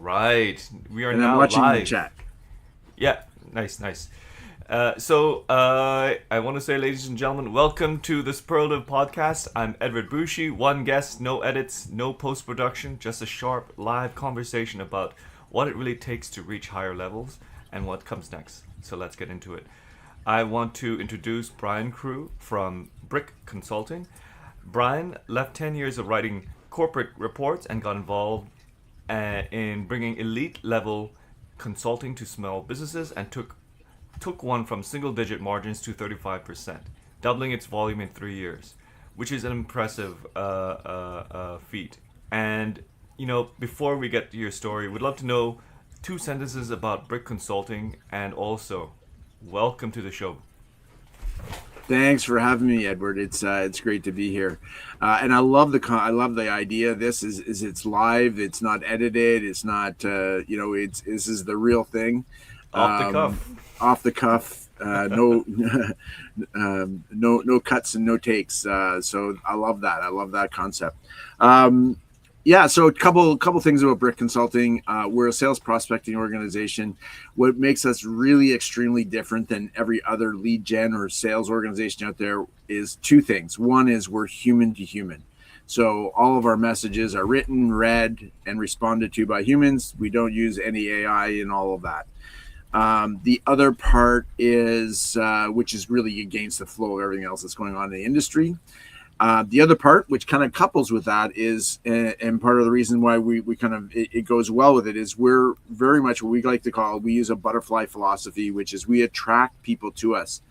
Right. We are And I'm now watching the live. chat. Yeah, nice, nice. I want to say, ladies and gentlemen, welcome to the Superlative Podcast. I'm Edward Bushi, one guest, no edits, no post production, just a sharp live conversation about what it really takes to reach higher levels and what comes next. So let's get into it. I want to introduce Brian Crew from Brick Consulting. Brian left 10 years of writing corporate reports and got involved in bringing elite level consulting to small businesses and took one from single digit margins to 35%, doubling its volume in 3 years, which is an impressive feat. And, before we get to your story, we'd love to know two sentences about Brick Consulting and also welcome to the show. Thanks for having me, Edward. It's great to be here, and I love I love the idea. This is it's live. It's not edited. It's not it's this is the real thing, Off the um, cuff. off the cuff. No, no cuts and no takes. So I love that. I love that concept. Um, yeah. So a couple things about Brick Consulting. We're a sales prospecting organization. What makes us really extremely different than every other lead gen or sales organization out there is two things. One is we're human to human. So all of our messages are written, read, and responded to by humans. We don't use any AI in all of that. The other part is, which is really against the flow of everything else that's going on in the industry. The other part, which kind of couples with that, is, and part of the reason why we kind of it goes well with it, is we're very much what we like to call, we use a butterfly philosophy, which is we attract people to us.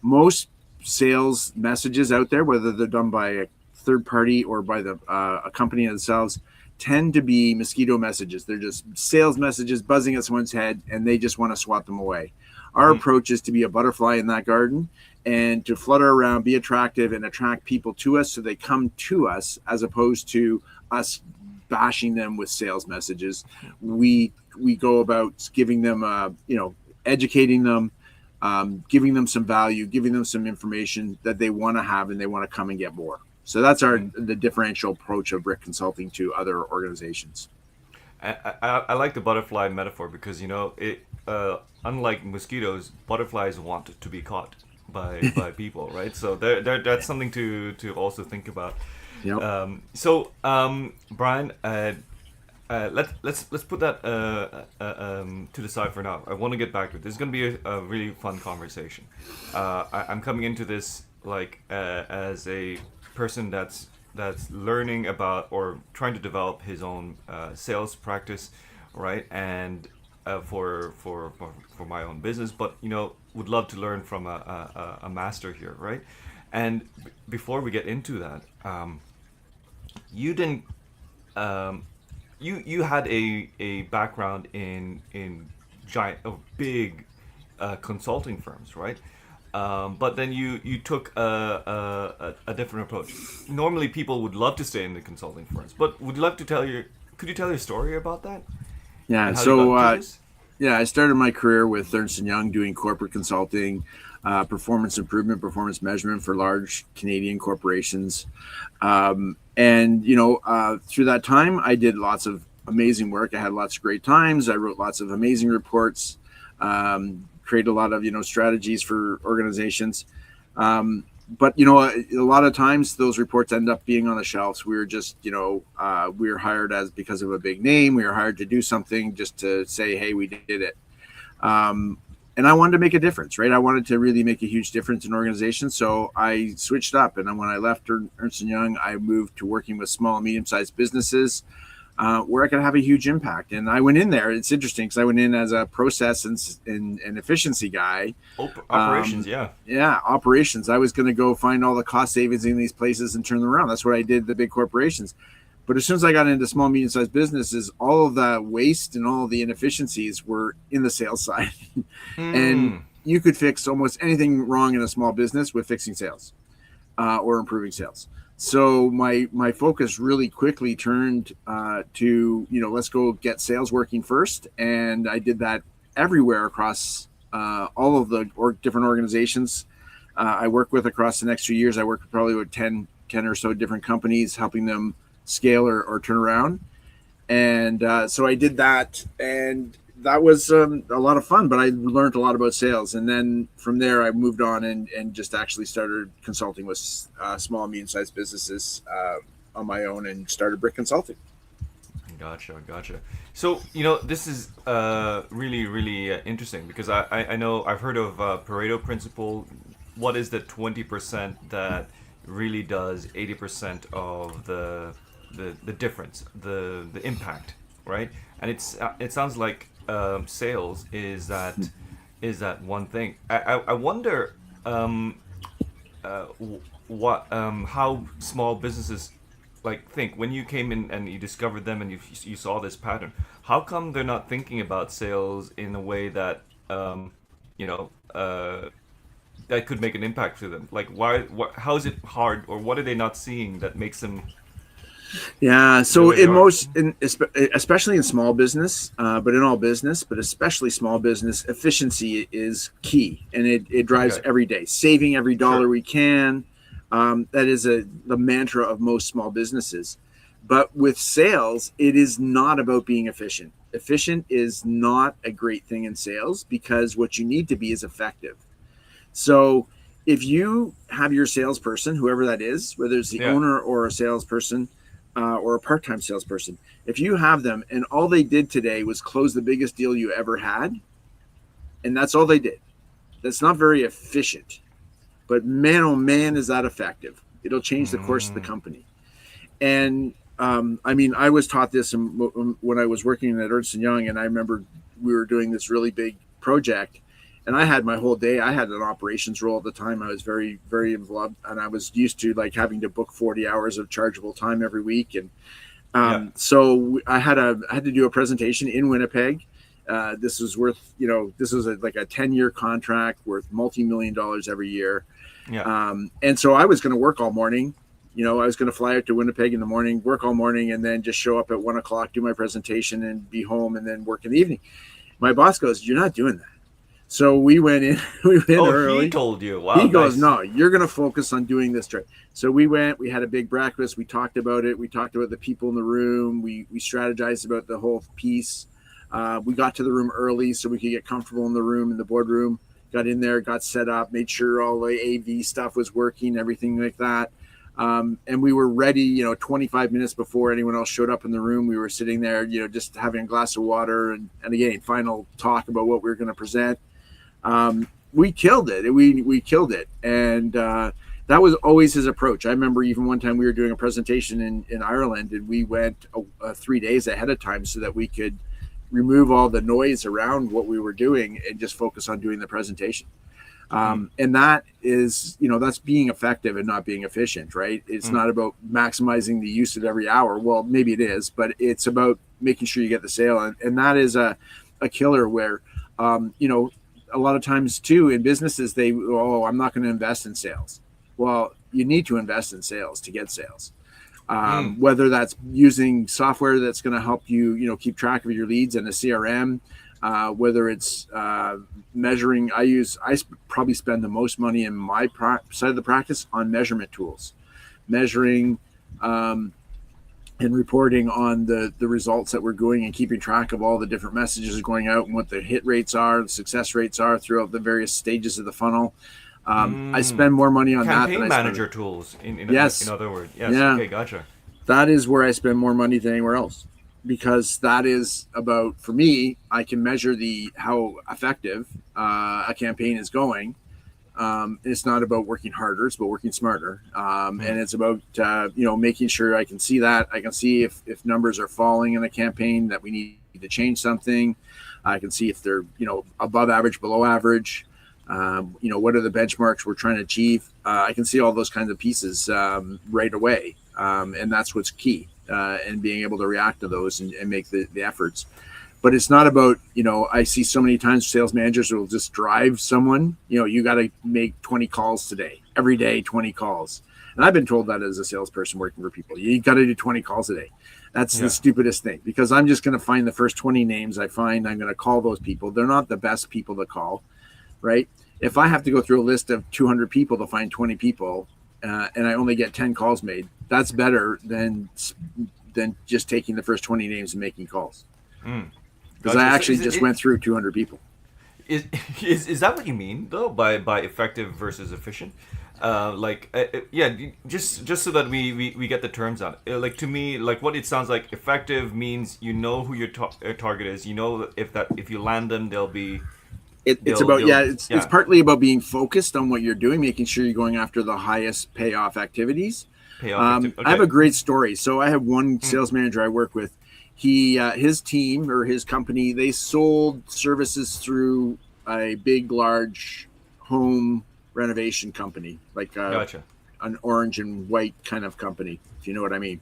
Most sales messages out there, whether they're done by a third party or by a company themselves, tend to be mosquito messages. They're just sales messages buzzing at someone's head, and they just want to swat them away. Our Mm-hmm. approach is to be a butterfly in that garden and to flutter around, be attractive, and attract people to us so they come to us, as opposed to us bashing them with sales messages. We go about giving them, educating them, giving them some value, giving them some information that they want to have and they want to come and get more. So that's the differential approach of Brick Consulting to other organizations. I like the butterfly metaphor because it unlike mosquitoes, butterflies want to be caught by people, right? So that's something to also think about. Yep. Brian, let's put that to the side for now. I want to get back to it. This is going to be a really fun conversation. I'm coming into this as a person that's learning about or trying to develop his own sales practice, right? And for my own business, but would love to learn from a master here, right? And before we get into that, you didn't you had a background in giant big consulting firms, right? But then you took a different approach. Normally, people would love to stay in the consulting firms, but would love to tell your. Could you tell your story about that Yeah. and how you got into this? Yeah, I started my career with Ernst Young doing corporate consulting, performance improvement, performance measurement for large Canadian corporations. And through that time, I did lots of amazing work. I had lots of great times. I wrote lots of amazing reports, created a lot of strategies for organizations. But a lot of times those reports end up being on the shelves. We were just we were hired as because of a big name. We were hired to do something just to say, hey, we did it. And I wanted to make a difference, right? I wanted to really make a huge difference in organizations. So I switched up. And then when I left Ernst Young, I moved to working with small and medium-sized businesses, where I could have a huge impact. And I went in there. It's interesting because I went in as a process and efficiency guy. Operations, yeah. Yeah, operations. I was going to go find all the cost savings in these places and turn them around. That's what I did, the big corporations. But as soon as I got into small, medium-sized businesses, all of the waste and all of the inefficiencies were in the sales side. And Mm. you could fix almost anything wrong in a small business with fixing sales, or improving sales. So my focus really quickly turned to let's go get sales working first, and I did that everywhere across all of the different organizations I work with across the next few years. I worked probably with 10 or so different companies, helping them scale or turn around. And so I did that, and that was a lot of fun. But I learned a lot about sales, and then from there I moved on and just actually started consulting with small and medium-sized businesses on my own, and started Brick Consulting. Gotcha. So, this is really, really interesting because I know I've heard of Pareto principle. What is the 20% that really does 80% of the difference, the impact, right? And it sounds like sales is that one thing. I wonder what how small businesses like think when you came in and you discovered them and you saw this pattern. How come they're not thinking about sales in a way that you know that could make an impact to them? Like how is it hard, or what are they not seeing that makes them Yeah, the so way they in are? most, especially in small business, but in all business, but especially small business, efficiency is key, and it drives Okay, every day, saving every dollar sure. we can. That is the mantra of most small businesses. But with sales, it is not about being efficient. Efficient is not a great thing in sales, because what you need to be is effective. So if you have your salesperson, whoever that is, whether it's the Yeah. owner or a salesperson or a part time salesperson, if you have them and all they did today was close the biggest deal you ever had, and that's all they did, that's not very efficient. But man, oh man, is that effective? It'll change the course of the Mm, company. And I mean, I was taught this when I was working at Ernst Young, and I remember we were doing this really big project, and I had my whole day. I had an operations role at the time. I was very, very involved, and I was used to like having to book 40 hours of chargeable time every week. And yeah. so I had to do a presentation in Winnipeg. This was worth, this was like a 10-year contract worth multi-million dollars every year. Yeah. And so I was going to work all morning. I was going to fly out to Winnipeg in the morning, work all morning, and then just show up at 1 o'clock, do my presentation, and be home, and then work in the evening. My boss goes, "You're not doing that." So we went in, we went Oh, he early. told you. Wow, He goes, nice. "No, you're going to focus on doing this trip." So we went, we had a big breakfast. We talked about it. We talked about the people in the room. We strategized about the whole piece. We got to the room early so we could get comfortable in the room, in the boardroom. Got in there, got set up, made sure all the AV stuff was working, everything like that. And we were ready, 25 minutes before anyone else showed up in the room. We were sitting there, just having a glass of water, and again, final talk about what we were going to present. We killed it. We killed it, and that was always his approach. I remember even one time we were doing a presentation in Ireland, and we went 3 days ahead of time so that we could remove all the noise around what we were doing and just focus on doing the presentation. Mm, And that is, that's being effective and not being efficient, right? It's mm, not about maximizing the use of every hour. Well, maybe it is, but it's about making sure you get the sale. And that is a killer where, a lot of times too in businesses, I'm not going to invest in sales. Well, you need to invest in sales to get sales. mm. Whether that's using software that's going to help you, keep track of your leads and a CRM, whether it's measuring. I probably spend the most money in my side of the practice on measurement tools, measuring and reporting on the results that we're doing and keeping track of all the different messages going out and what the hit rates are, the success rates are throughout the various stages of the funnel. I Mm. spend more money on that than Campaign I spend. manager tools in Yes, other words. Yes. yeah, Okay, gotcha. that is where I spend more money than anywhere else, because that is about, for me, I can measure the how effective a campaign is going. It's not about working harder; it's about working smarter, Mm, and it's about making sure I can see that. I can see if numbers are falling in a campaign that we need to change something. I can see if they're above average, below average. What are the benchmarks we're trying to achieve? I can see all those kinds of pieces right away, and that's what's key. And being able to react to those and make the efforts. But it's not about, I see so many times sales managers will just drive someone, you got to make 20 calls today, every day, 20 calls. And I've been told that as a salesperson working for people, you got to do 20 calls a day. That's the yeah. stupidest thing, because I'm just going to find the first 20 names I find. I'm going to call those people. They're not the best people to call, right? If I have to go through a list of 200 people to find 20 people, and I only get 10 calls made, that's better than than just taking the first 20 names and making calls. Mm. Because Gotcha. I actually just went through 200 people. Is that what you mean though by effective versus efficient? Yeah, just so that we get the terms on it. Like to me, like what it sounds like, effective means you know who your target is. You know if you land them, they'll be. It's partly about being focused on what you're doing, making sure you're going after the highest payoff activities. Okay. I have a great story. So I have one sales manager I work with. He his team or his company, they sold services through a big, large home renovation company, like Gotcha. an orange and white kind of company, if you know what I mean.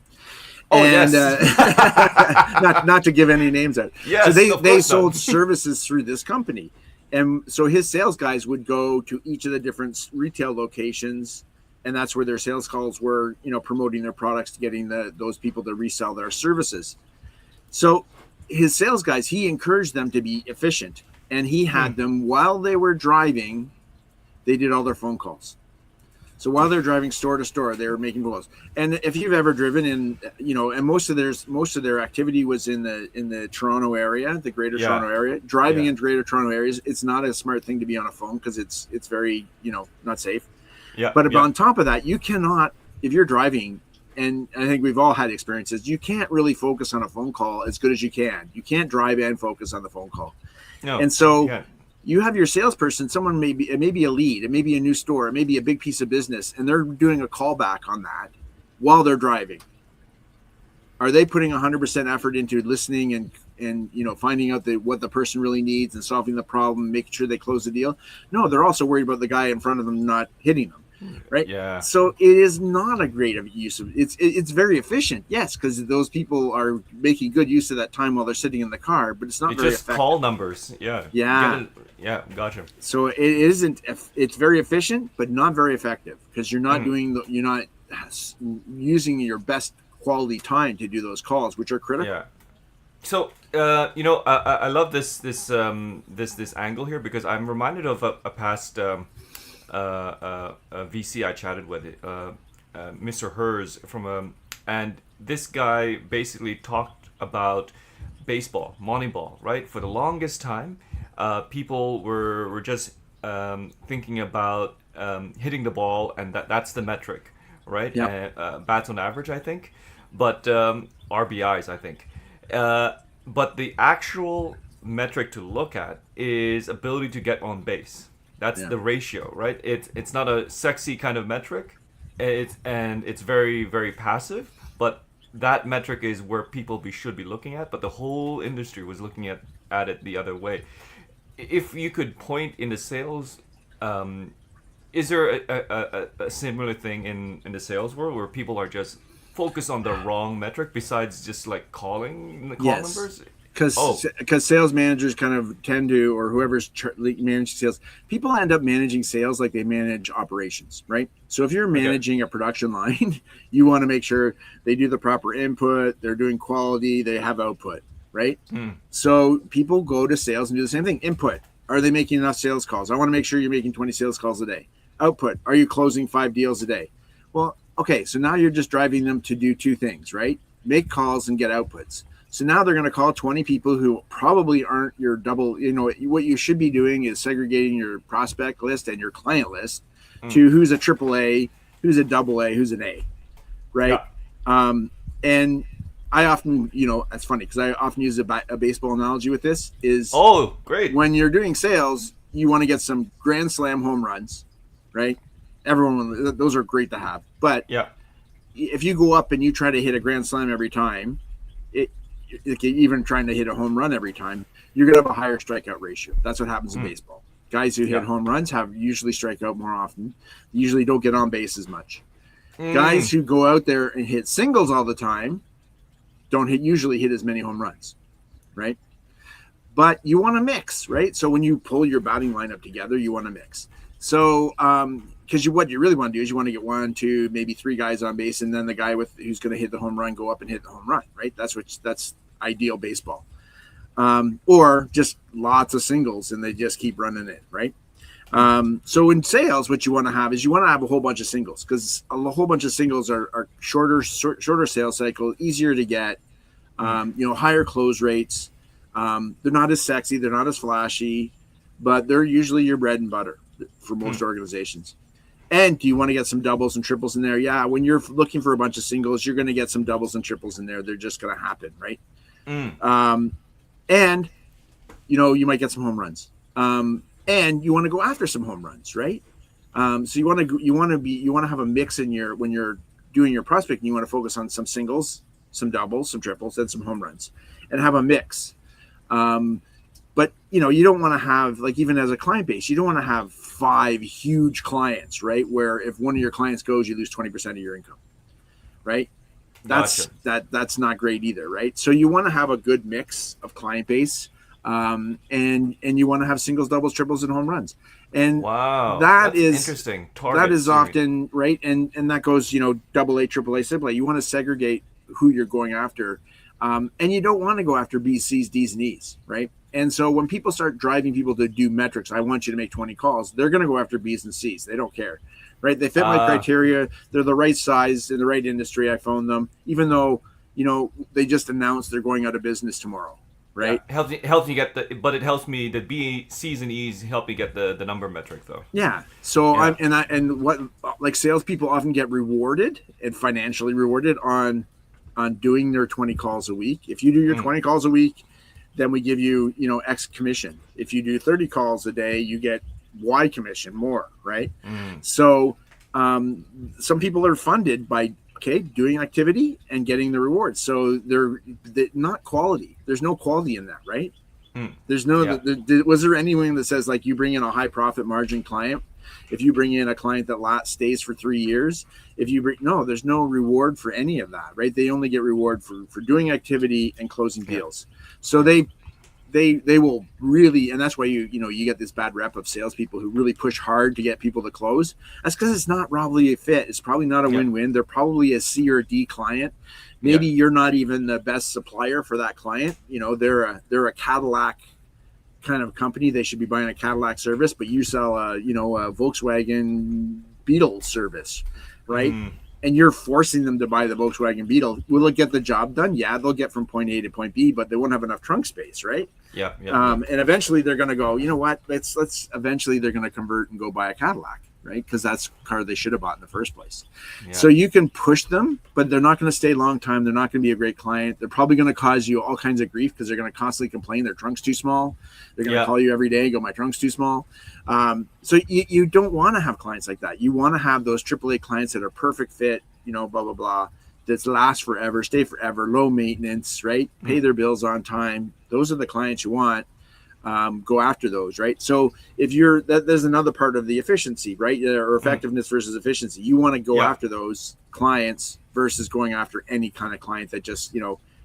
Oh, and yes. not to give any names out. Yes, so they sold services through this company. And so his sales guys would go to each of the different retail locations, and that's where their sales calls were, promoting their products, to getting those people to resell their services. So his sales guys, he encouraged them to be efficient, and he had them, while they were driving, they did all their phone calls. So while they're driving store to store, they were making phone calls. And if you've ever driven in, and most of their activity was in the Toronto area, the Greater Toronto area. Driving in Greater Toronto areas, it's not a smart thing to be on a phone because it's very, not safe. Yeah. But on top of that, you cannot, if you're driving, and I think we've all had experiences, you can't really focus on a phone call as good as you can. You can't drive and focus on the phone call. No. And so you have your salesperson, someone it may be a lead, it may be a new store, it may be a big piece of business, and they're doing a callback on that while they're driving. Are they putting 100% effort into listening and finding out what the person really needs and solving the problem, making sure they close the deal? No, they're also worried about the guy in front of them not hitting them. Right. Yeah. So it is not a great use of it's very efficient. Yes, because those people are making good use of that time while they're sitting in the car, but it's not very just effective. Call numbers. Yeah. Yeah. Gotcha. So it isn't. It's very efficient, but not very effective because you're not you're not using your best quality time to do those calls, which are critical. Yeah. So I love this angle here because I'm reminded of a past. A VC I chatted with, Mr. Hers and this guy basically talked about baseball, Moneyball, right? For the longest time, people were just thinking about hitting the ball, and that's the metric, right? Yep. Bats on average, I think, but RBIs, I think. But the actual metric to look at is ability to get on base. That's the ratio, right? It's not a sexy kind of metric. It's very, very passive, but that metric is where people should be looking at, but the whole industry was looking at it the other way. If you could point in the sales, is there a similar thing in the sales world where people are just focused on the wrong metric besides just like calling the call numbers? Because sales managers kind of tend to, or whoever's managing sales, people end up managing sales like they manage operations, right? So if you're managing a production line, you want to make sure they do the proper input, they're doing quality, they have output, right? So people go to sales and do the same thing. Input, are they making enough sales calls? I want to make sure you're making 20 sales calls a day. Output, are you closing 5 deals a day? Well, okay, so now you're just driving them to do 2 things, right? Make calls and get outputs. So now they're going to call 20 people who probably aren't your double, what you should be doing is segregating your prospect list and your client list to who's a triple A, who's a double A, who's an A, right? Yeah. And I often, it's funny because I often use a baseball analogy with this is, great. When you're doing sales, you want to get some grand slam home runs, right? Those are great to have. But if you go up and you try to hit a grand slam every time, even trying to hit a home run every time, you're going to have a higher strikeout ratio. That's what happens in baseball. Guys who hit home runs usually strike out more often, usually don't get on base as much. Guys who go out there and hit singles all the time don't usually hit as many home runs, right? But you want to mix, right? So when you pull your batting lineup together, you want to mix. So because what you really want to do is you want to get 1, 2, maybe 3 guys on base, and then the guy who's going to hit the home run go up and hit the home run, right? That's ideal baseball. Or just lots of singles and they just keep running it, right? So in sales, what you want to have is you want to have a whole bunch of singles, because a whole bunch of singles are shorter sales cycle, easier to get, higher close rates. They're not as sexy, they're not as flashy, but they're usually your bread and butter for most organizations. And do you want to get some doubles and triples in there? Yeah, when you're looking for a bunch of singles, you're going to get some doubles and triples in there. They're just going to happen, right? And you might get some home runs. And you want to go after some home runs, right? So you want to have a mix when you're doing your prospecting. You want to focus on some singles, some doubles, some triples, and some home runs, and have a mix. But you don't want to have, like, even as a client base, you don't want to have 5 huge clients, right? Where if one of your clients goes, you lose 20% of your income, right? That's not great either, right? So you want to have a good mix of client base, and you want to have singles, doubles, triples, and home runs. And that's interesting. That is often right, and that goes double A, triple A, triple A. You want to segregate who you're going after, and you don't want to go after B's, C's, D's, and E's, right? And so when people start driving people to do metrics, I want you to make 20 calls, they're going to go after B's and C's. They don't care, right? They fit my criteria. They're the right size in the right industry. I phone them, even though, they just announced they're going out of business tomorrow, right? Yeah. Helps you get but it helps me, the B, C's, and E's help me get the number metric, though. Yeah. So what salespeople often get rewarded and financially rewarded on doing their 20 calls a week. If you do your 20 calls a week, then we give you, X commission. If you do 30 calls a day, you get Y commission, more, right? So some people are funded by, doing activity and getting the rewards. So they're not quality. There's no quality in that, right? There's no, was there anyone that says, like, you bring in a high profit margin client, if you bring in a client that stays for 3 years, there's no reward for any of that, right? They only get reward for doing activity and closing deals. So they will really, and that's why you get this bad rep of salespeople who really push hard to get people to close. That's because it's not probably a fit. It's probably not a win-win. They're probably a C or D client. Maybe you're not even the best supplier for that client. They're a Cadillac kind of company. They should be buying a Cadillac service, but you sell a Volkswagen Beetle service, right? And you're forcing them to buy the Volkswagen Beetle. Will it get the job done? Yeah, they'll get from point A to point B, but they won't have enough trunk space, right? And eventually they're going to go, you know what? Eventually they're going to convert and go buy a Cadillac, right? Because that's the car they should have bought in the first place. So you can push them, but they're not going to stay a long time. They're not going to be a great client. They're probably going to cause you all kinds of grief because they're going to constantly complain their trunk's too small. They're going to call you every day and go, my trunk's too small. So you don't want to have clients like that. You want to have those AAA clients that are perfect fit, blah, blah, blah, that last forever, stay forever, low maintenance, right? Pay their bills on time. Those are the clients you want. Go after those, right? So if there's another part of the efficiency, right? Or effectiveness versus efficiency. You want to go after those clients versus going after any kind of client that just,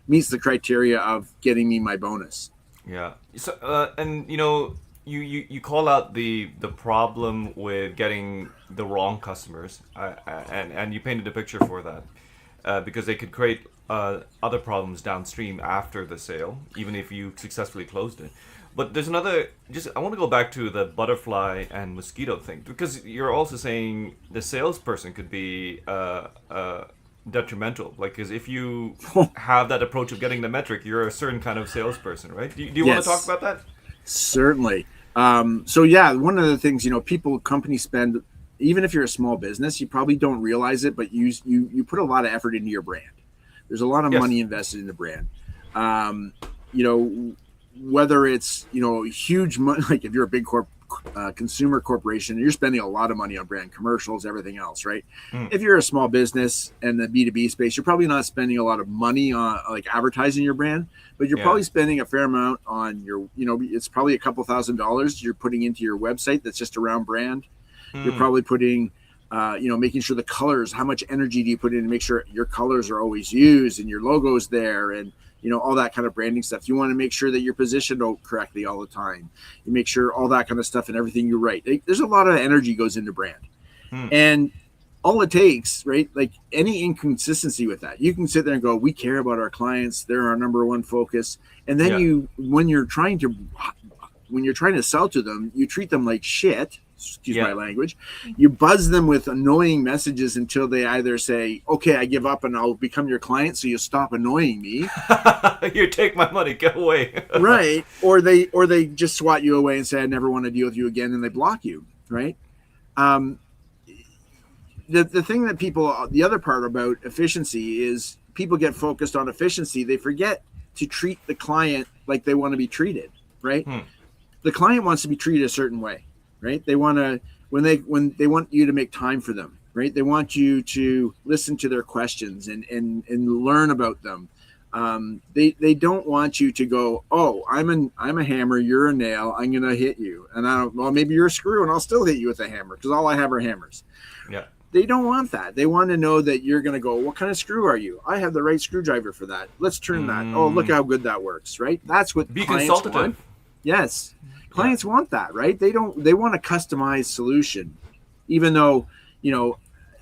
meets the criteria of getting me my bonus. Yeah. So, and you call out the problem with getting the wrong customers, and you painted a picture for that, because they could create other problems downstream after the sale, even if you successfully closed it. But there's another. I want to go back to the butterfly and mosquito thing, because you're also saying the salesperson could be detrimental. Like, because if you have that approach of getting the metric, you're a certain kind of salesperson, right? Do you want to talk about that? Certainly. So yeah, one of the things, companies spend, even if you're a small business, you probably don't realize it, but you put a lot of effort into your brand. There's a lot of money invested in the brand. Whether it's, huge money, like if you're a big consumer corporation, you're spending a lot of money on brand commercials, everything else, right? If you're a small business and the B2B space, you're probably not spending a lot of money on like advertising your brand, but you're probably spending a fair amount on your, it's probably a couple $1,000s you're putting into your website that's just around brand. You're probably putting, making sure the colors, how much energy do you put in to make sure your colors are always used and your logo's there, and all that kind of branding stuff. You want to make sure that you're positioned correctly all the time. You make sure all that kind of stuff and everything you write. There's a lot of energy goes into brand. And all it takes, right? Like any inconsistency with that, you can sit there and go, we care about our clients. They're our number one focus. And then when you're trying to sell to them, you treat them like shit. excuse my language. You buzz them with annoying messages until they either say, okay, I give up and I'll become your client, so you stop annoying me. You take my money, get away. Right. Or they just swat you away and say, I never want to deal with you again, and they block you. Right. The thing that the other part about efficiency is people get focused on efficiency. They forget to treat the client like they want to be treated. Right. The client wants to be treated a certain way. Right. They want to, when they want you to make time for them. Right. They want you to listen to their questions and learn about them. They don't want you to go, oh, I'm a hammer, you're a nail, I'm gonna hit you, and maybe you're a screw, and I'll still hit you with a hammer because all I have are hammers. Yeah, they don't want that. They want to know that you're gonna go, what kind of screw are you? I have the right screwdriver for that. Let's turn that. Oh, look how good that works. Right? That's what be clients consultative. Want. Yes, clients want that. Right? They want a customized solution, even though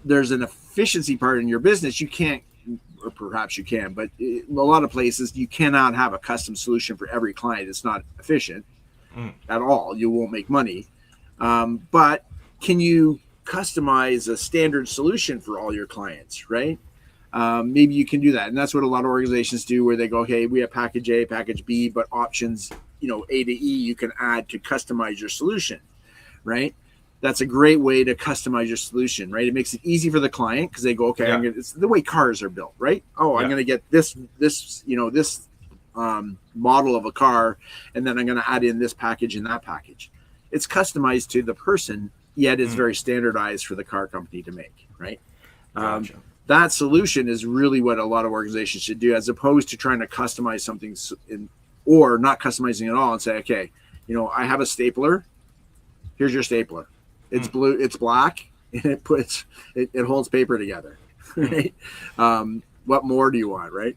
there's an efficiency part in your business. You can't. Or perhaps you can, but a lot of places you cannot have a custom solution for every client. It's not efficient at all. You won't make money. But can you customize a standard solution for all your clients, right? Maybe you can do that. And that's what a lot of organizations do, where they go, okay, we have package A, package B, but options, A to E, you can add to customize your solution, right? That's a great way to customize your solution, right? It makes it easy for the client because they go, okay, it's the way cars are built, right? Oh, I'm going to get this model of a car, and then I'm going to add in this package and that package. It's customized to the person, yet it's very standardized for the car company to make, right? Gotcha. That solution is really what a lot of organizations should do, as opposed to trying to customize something or not customizing at all and say, okay, I have a stapler. Here's your stapler. It's blue, it's black, and it holds paper together, right? What more do you want, right?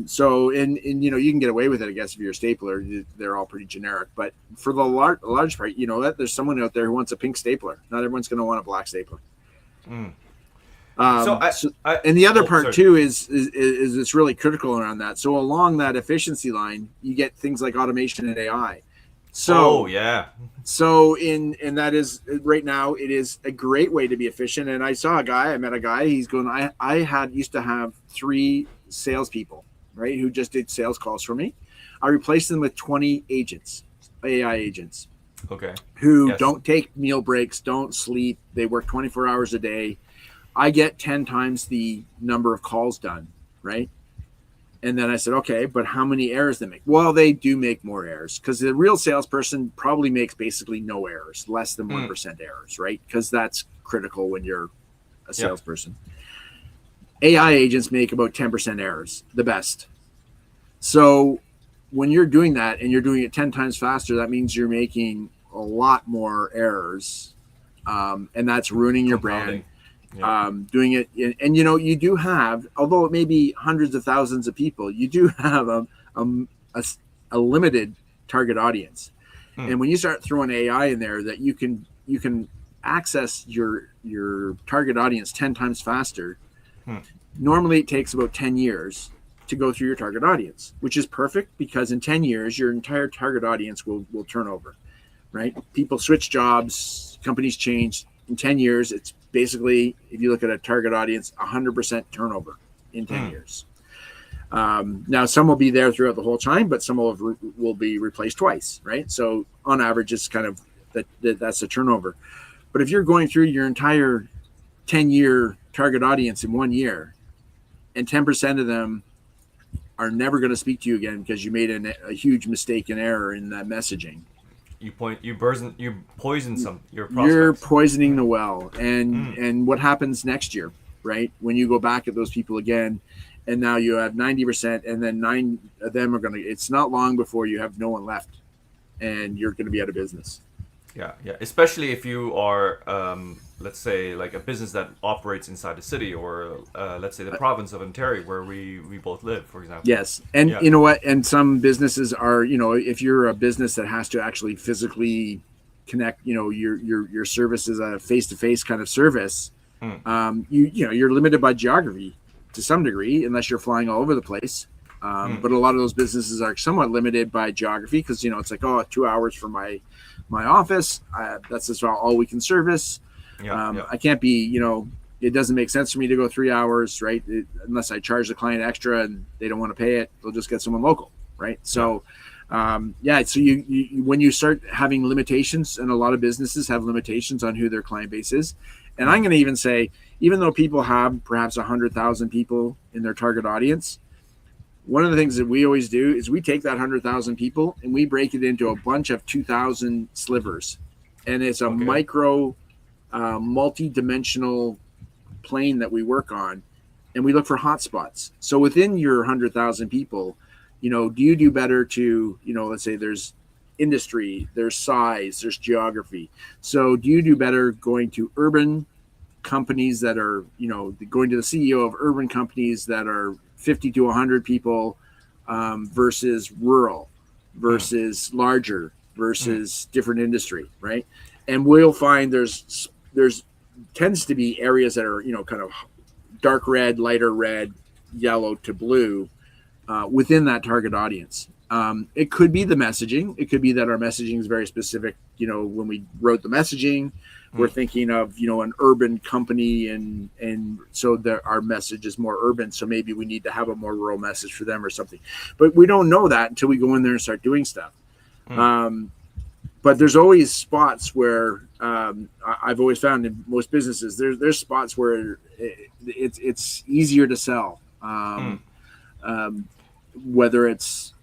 So you can get away with it, I guess, if you're a stapler. They're all pretty generic, but for the large part, there's someone out there who wants a pink stapler. Not everyone's going to want a black stapler. And the other part too is it's really critical around that. So along that efficiency line, you get things like automation and AI. So that is right now, it is a great way to be efficient. And I met a guy, he's going, I used to have 3 salespeople, right, who just did sales calls for me. I replaced them with 20 agents, AI agents, who don't take meal breaks, don't sleep. They work 24 hours a day. I get 10 times the number of calls done, right? And then I said, okay, but how many errors they make? Well, they do make more errors, because the real salesperson probably makes basically no errors, less than 1% errors, right? Because that's critical when you're a salesperson. AI agents make about 10% errors, the best. So when you're doing that and you're doing it 10 times faster, that means you're making a lot more errors, and that's ruining your brand. Doing it, and you do have, although it may be hundreds of thousands of people, you do have a limited target audience. And when you start throwing AI in there, that you can access your target audience 10 times faster. Normally it takes about 10 years to go through your target audience, which is perfect, because in 10 years your entire target audience will turn over, right? People switch jobs, companies change. In 10 years, it's basically, if you look at a target audience, 100% turnover in 10 years. Now, some will be there throughout the whole time, but some will be replaced twice, right? So on average, it's kind of that's the turnover. But if you're going through your entire 10-year target audience in 1 year, and 10% of them are never going to speak to you again because you made a huge mistake and error in that messaging, you poison your prospects. You're poisoning the well. And what happens next year, right? When you go back at those people again, and now you have 90%, and then 9 of them are it's not long before you have no one left, and you're going to be out of business. Yeah. Especially if you are, let's say, like a business that operates inside the city, or let's say the province of Ontario, where we both live, for example. Yes, and you know what? And some businesses are, if you're a business that has to actually physically connect, your service is a face-to-face kind of service. You're limited by geography to some degree, unless you're flying all over the place. But a lot of those businesses are somewhat limited by geography because, it's like, 2 hours from my office. That's just all we can service. I can't be, it doesn't make sense for me to go 3 hours, right? Unless I charge the client extra and they don't want to pay it, they'll just get someone local, right? So, so you when you start having limitations, and a lot of businesses have limitations on who their client base is. And I'm going to even say, even though people have perhaps 100,000 people in their target audience, one of the things that we always do is we take that 100,000 people and we break it into a bunch of 2,000 slivers. And it's a micro, multi-dimensional plane that we work on, and we look for hotspots. So within your 100,000 people, do you do better to, let's say there's industry, there's size, there's geography. So do you do better going to urban companies that are, going to the CEO of urban companies that are 50 to 100 people versus rural versus larger versus different industry, right? And we'll find there's tends to be areas that are, kind of dark red, lighter red, yellow to blue within that target audience. It could be the messaging. It could be that our messaging is very specific. When we wrote the messaging, we're thinking of, an urban company and so our message is more urban. So maybe we need to have a more rural message for them or something. But we don't know that until we go in there and start doing stuff. But there's always spots where I've always found in most businesses, there's spots where it's easier to sell. Whether it's,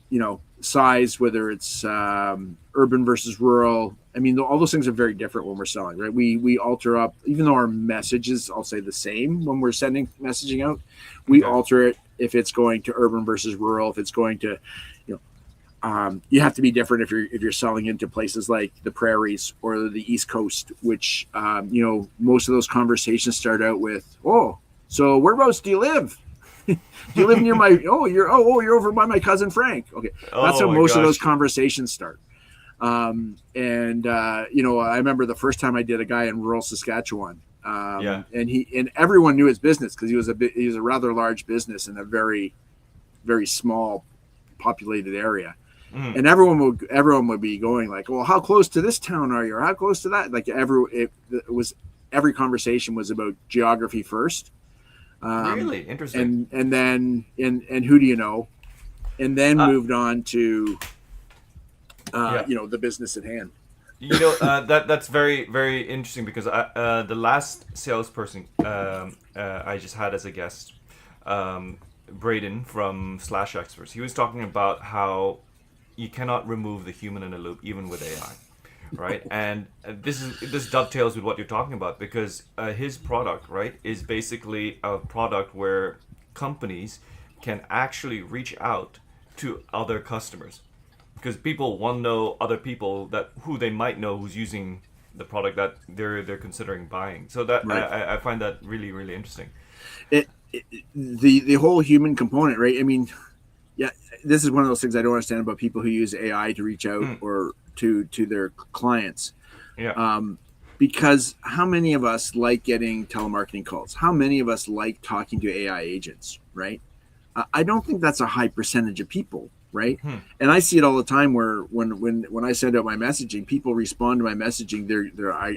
size, whether it's urban versus rural. I mean, all those things are very different when we're selling, right? We alter up, even though our messages, I'll say the same when we're sending messaging out, we alter it if it's going to urban versus rural, if it's going to, you have to be different if you're selling into places like the prairies or the East Coast, which, most of those conversations start out with, so whereabouts do you live? Do you live near my, you're over by my cousin Frank. Okay. That's how most of those conversations start. I remember the first time I did a guy in rural Saskatchewan, and everyone knew his business because he was a rather large business in a very, very small populated area. And everyone would be going like, well, how close to this town are you? Or how close to that? Like every conversation was about geography first. Really interesting. And then who do you know? And then moved on to the business at hand. That's very, very interesting because the last salesperson I just had as a guest, Braden from Slash Experts, he was talking about how you cannot remove the human in the loop even with AI. Right, and this dovetails with what you're talking about because his product, right, is basically a product where companies can actually reach out to other customers because people want to know other people who they might know who's using the product that they're considering buying. So that I find that really, really interesting. The whole human component, right? I mean, this is one of those things I don't understand about people who use AI to reach out or to their clients. Because how many of us like getting telemarketing calls? How many of us like talking to AI agents, right? I don't think that's a high percentage of people, right? And I see it all the time where when I send out my messaging, people respond to my messaging.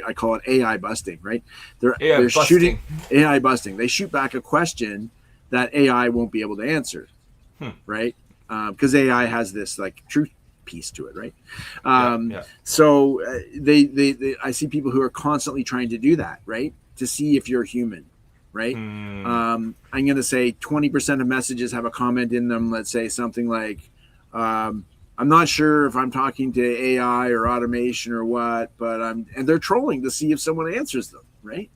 I call it AI busting, right? They're shooting AI busting. They shoot back a question that AI won't be able to answer, right? Because AI has this like truth piece to it, right? So I see people who are constantly trying to do that, right, to see if you're human, right? I'm going to say 20% of messages have a comment in them. Let's say something like, I'm not sure if I'm talking to AI or automation or what, but and they're trolling to see if someone answers them, right?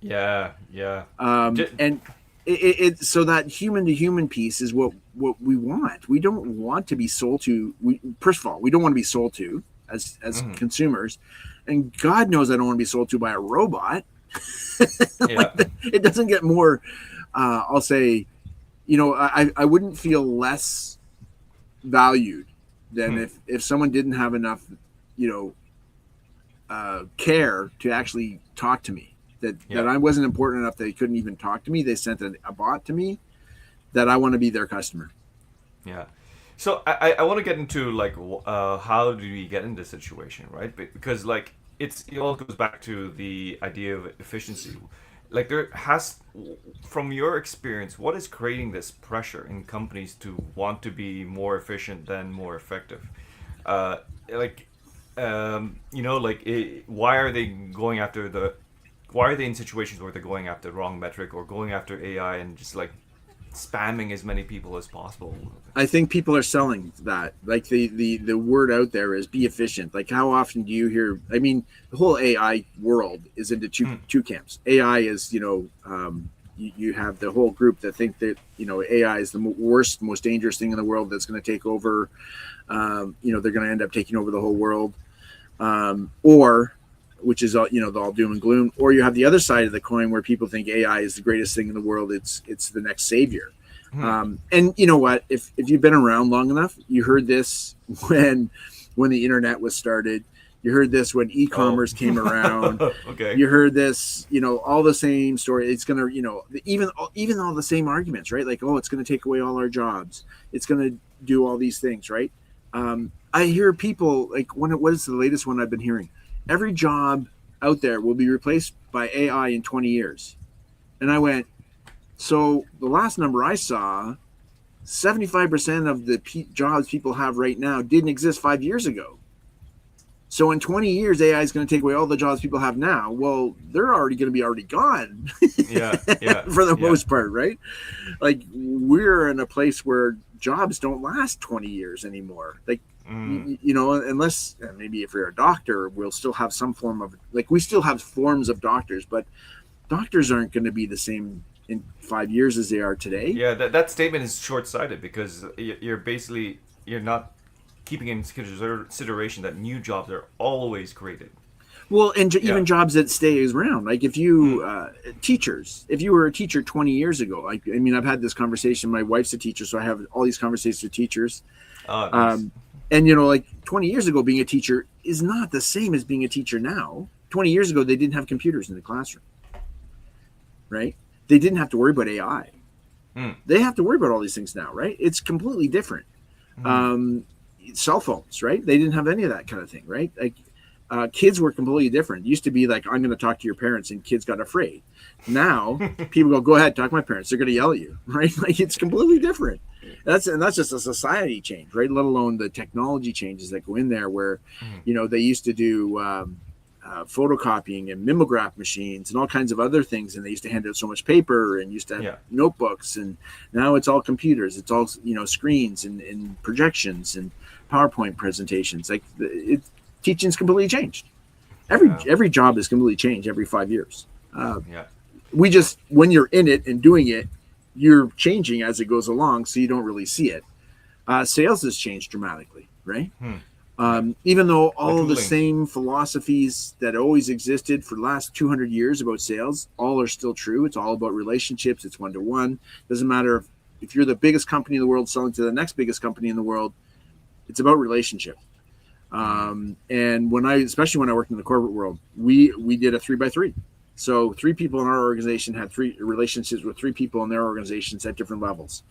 And so that human to human piece is what we want. We don't want to be sold to. First of all, we don't want to be sold to as consumers, and God knows I don't want to be sold to by a robot. It doesn't get more. I'll say, I wouldn't feel less valued than if someone didn't have enough, care to actually talk to me. That I wasn't important enough that they couldn't even talk to me. They sent a bot to me that I want to be their customer. Yeah. So I want to get into like how do we get in this situation, right? Because like it all goes back to the idea of efficiency. Like there has, from your experience, what is creating this pressure in companies to want to be more efficient than more effective? Uh, like like why are they going after why are they in situations where they're going after the wrong metric or going after AI and just like spamming as many people as possible? I think people are selling that. Like the word out there is be efficient. Like how often do you hear? I mean, the whole AI world is into two camps. AI is you have the whole group that think that AI is the worst, most dangerous thing in the world that's going to take over. They're going to end up taking over the whole world, or which is the all doom and gloom. Or you have the other side of the coin where people think AI is the greatest thing in the world. It's the next savior. And you know what? If you've been around long enough, you heard this when the internet was started. You heard this when e-commerce came around. Okay. You heard this, all the same story. It's gonna, even all the same arguments, right? Like, oh, it's gonna take away all our jobs. It's gonna do all these things, right? I hear people like, what is the latest one I've been hearing? Every job out there will be replaced by AI in 20 years. And I went, so the last number I saw, 75% of the jobs people have right now didn't exist 5 years ago. So in 20 years, AI is going to take away all the jobs people have now. Well, they're already going to be already gone. Yeah. For the most part, right? Like we're in a place where jobs don't last 20 years anymore. Like, unless maybe if you're a doctor, we'll still have some form of, like, we still have forms of doctors, but doctors aren't going to be the same in 5 years as they are today. Yeah, that statement is short-sighted because you're not keeping in consideration that new jobs are always created. Well, and even jobs that stay around, like if you teachers, if you were a teacher 20 years ago, like, I mean, I've had this conversation. My wife's a teacher, so I have all these conversations with teachers. Nice. And like 20 years ago, being a teacher is not the same as being a teacher now. 20 years ago, they didn't have computers in the classroom, right? They didn't have to worry about AI. They have to worry about all these things now, right? It's completely different. Cell phones, right? They didn't have any of that kind of thing, right? Like kids were completely different. It used to be like, I'm going to talk to your parents, and kids got afraid. Now people go ahead, talk to my parents. They're going to yell at you, right? Like it's completely different. That's just a society change, right? Let alone the technology changes that go in there where, they used to do photocopying and mimeograph machines and all kinds of other things. And they used to hand out so much paper and used to have notebooks. And now it's all computers. It's all, screens and projections and PowerPoint presentations. Like teaching's completely changed. Every job is completely changed every 5 years. We just, when you're in it and doing it, you're changing as it goes along, so you don't really see it. Sales has changed dramatically, right? Even though all the same philosophies that always existed for the last 200 years about sales, all are still true. It's all about relationships. It's one-to-one. Doesn't matter if you're the biggest company in the world selling to the next biggest company in the world. It's about relationship. And especially when I worked in the corporate world, we did a 3x3. So 3 people in our organization had 3 relationships with 3 people in their organizations at different levels.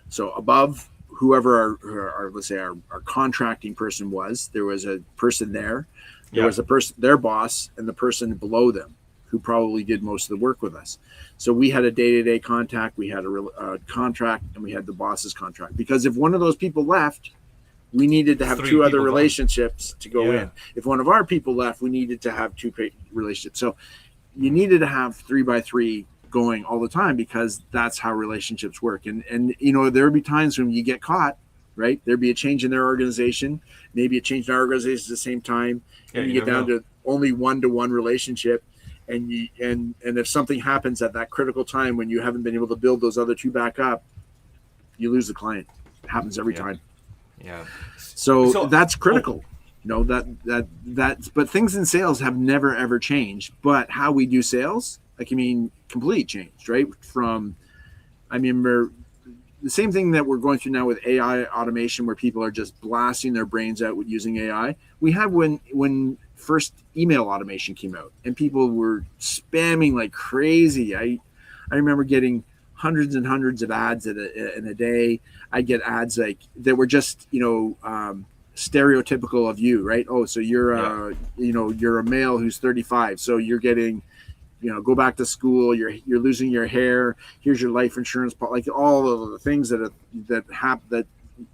So above whoever our let's say our contracting person was, there was a person there. There was a person, their boss, and the person below them who probably did most of the work with us. So we had a day-to-day contact, we had a contract, and we had the boss's contract. Because if one of those people left, we needed to have 2 other relationships to go in. If one of our people left, we needed to have 2 relationships. So you needed to have 3x3 going all the time because that's how relationships work. And there would be times when you get caught, right? There'd be a change in their organization, maybe a change in our organization at the same time, and you get down to only 1-to-1 relationship. And if something happens at that critical time when you haven't been able to build those other 2 back up, you lose the client. It happens every time. Yeah. So that's critical. But things in sales have never ever changed. But how we do sales, completely changed, right? I remember the same thing that we're going through now with AI automation, where people are just blasting their brains out with using AI. We had when first email automation came out, and people were spamming like crazy. I remember getting hundreds and hundreds of ads in a day. I'd get ads like that were just, stereotypical of you, right? Oh, so you're you're a male who's 35, so you're getting, go back to school, you're losing your hair, here's your life insurance, like all of the things that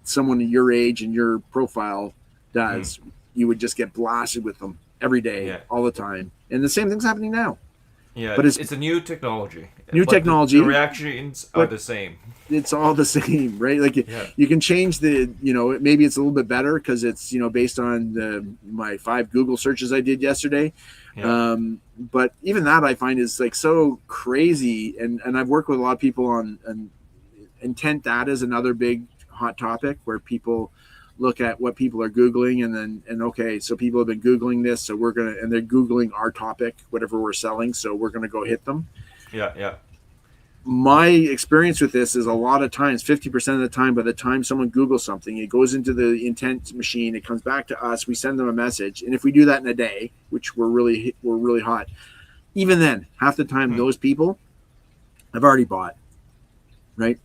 someone your age and your profile does. You would just get blasted with them every day, all the time. And the same thing's happening now. Yeah, but it's a new technology. Technology. The reactions are the same. It's all the same, right? Like you can change maybe it's a little bit better because it's, based on my 5 Google searches I did yesterday. Yeah. But even that I find is like so crazy. And I've worked with a lot of people on intent data is another big hot topic where people look at what people are Googling okay, so people have been Googling this, so and they're Googling our topic, whatever we're selling, so we're going to go hit them. Yeah. My experience with this is a lot of times, 50% of the time, by the time someone Googles something, it goes into the intent machine, it comes back to us, we send them a message. And if we do that in a day, which we're really hot, even then, half the time, those people have already bought, right?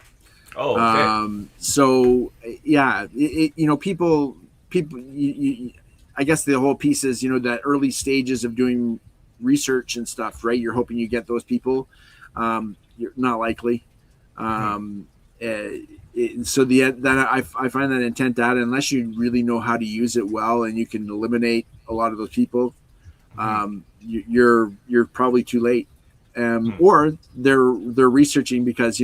Oh, okay. So yeah, people, I guess the whole piece is, that early stages of doing research and stuff, right? You're hoping you get those people. You're not likely. So I find that intent data, unless you really know how to use it well and you can eliminate a lot of those people, you're probably too late. Or they're researching because,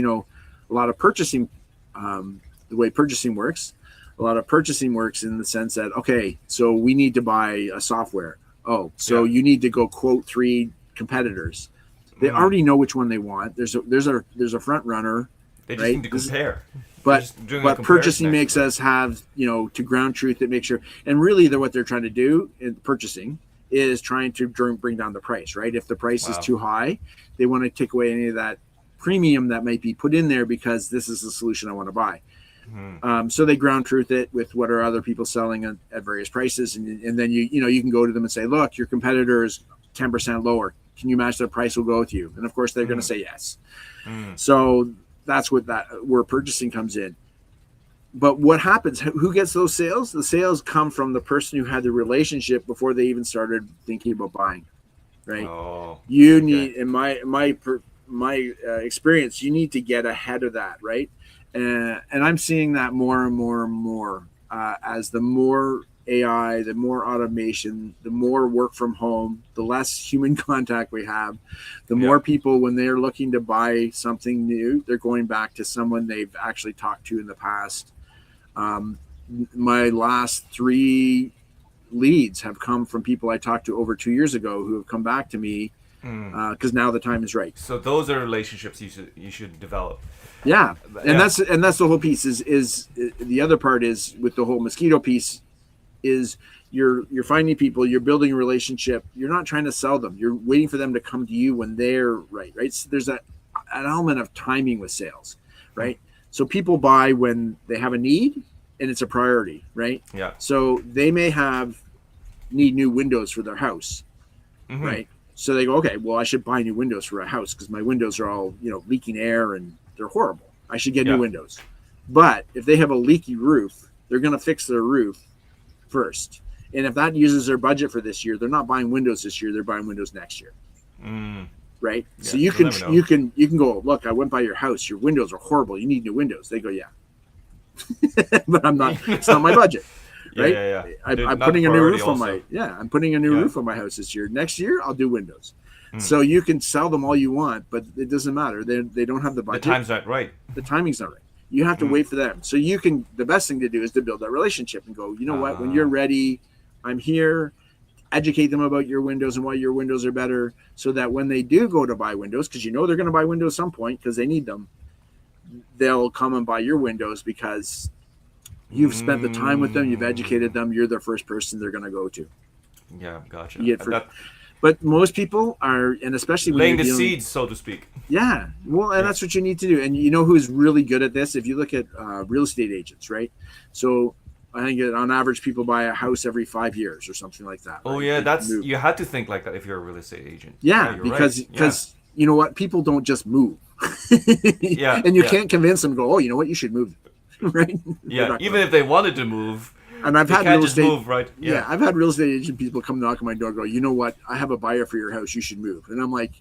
a lot of purchasing, the way purchasing works in the sense that, okay, so we need to buy a software. Oh, so you need to go quote 3 competitors. They already know which one they want. There's a front runner. They just need to compare. But purchasing makes us have, to ground truth it, make sure. And really what they're trying to do in purchasing is trying to bring down the price, right? If the price is too high, they want to take away any of that premium that might be put in there because this is the solution I want to buy. So they ground truth it with what are other people selling at various prices. And then you can go to them and say, look, your competitor is 10% lower. Can you match the price? We'll go with you. And of course they're going to say yes. So that's where purchasing comes in. But what happens? Who gets those sales? The sales come from the person who had the relationship before they even started thinking about buying, right? Need, in my experience, you need to get ahead of that, right? And I'm seeing that more and more and more as the more AI, the more automation, the more work from home, the less human contact we have, the more people, when they're looking to buy something new, they're going back to someone they've actually talked to in the past. My last 3 leads have come from people I talked to over 2 years ago who have come back to me because now the time is right. So those are relationships you should develop. Yeah, and that's the whole piece. Is the other part is with the whole mosquito piece is you're finding people, you're building a relationship. You're not trying to sell them. You're waiting for them to come to you when they're right. So there's an element of timing with sales, right? So people buy when they have a need and it's a priority, right? Yeah. So they may need new windows for their house, right? So they go, okay, well, I should buy new windows for a house because my windows are all, leaking air and they're horrible. I should get new windows. But if they have a leaky roof, they're going to fix their roof first. And if that uses their budget for this year, they're not buying windows this year, they're buying windows next year. Right? Yeah, so you can go, look, I went by your house, your windows are horrible, you need new windows. They go, yeah. But it's not my budget. Right? I'm putting a new roof on roof on my house this year. Next year I'll do windows. So you can sell them all you want, but it doesn't matter. They don't have the budget. The time's not right. The timing's not right. You have to wait for them. So the best thing to do is to build that relationship and go, you know what, when you're ready, I'm here. Educate them about your windows and why your windows are better so that when they do go to buy windows, because they're going to buy windows at some point because they need them, they'll come and buy your windows because you've spent the time with them, you've educated them, you're the first person they're going to go to. Yeah, gotcha. But most people are, and especially when laying the seeds, so to speak. Yeah, well, and that's what you need to do. And you know who's really good at this? If you look at real estate agents, right? So I think on average, people buy a house every 5 years or something like that. Oh, right? Yeah, you had to think like that if you're a real estate agent. Yeah, because you know what? People don't just move. Yeah, And you yeah, can't convince them to go, oh, you know what, you should move. Right? They're yeah. not Even gonna. if they wanted to move, And I've they had can't real just estate. move, right? Yeah, Yeah. I've had real estate agent people come knock on my door and go, you know what, I have a buyer for your house, you should move. And I'm like,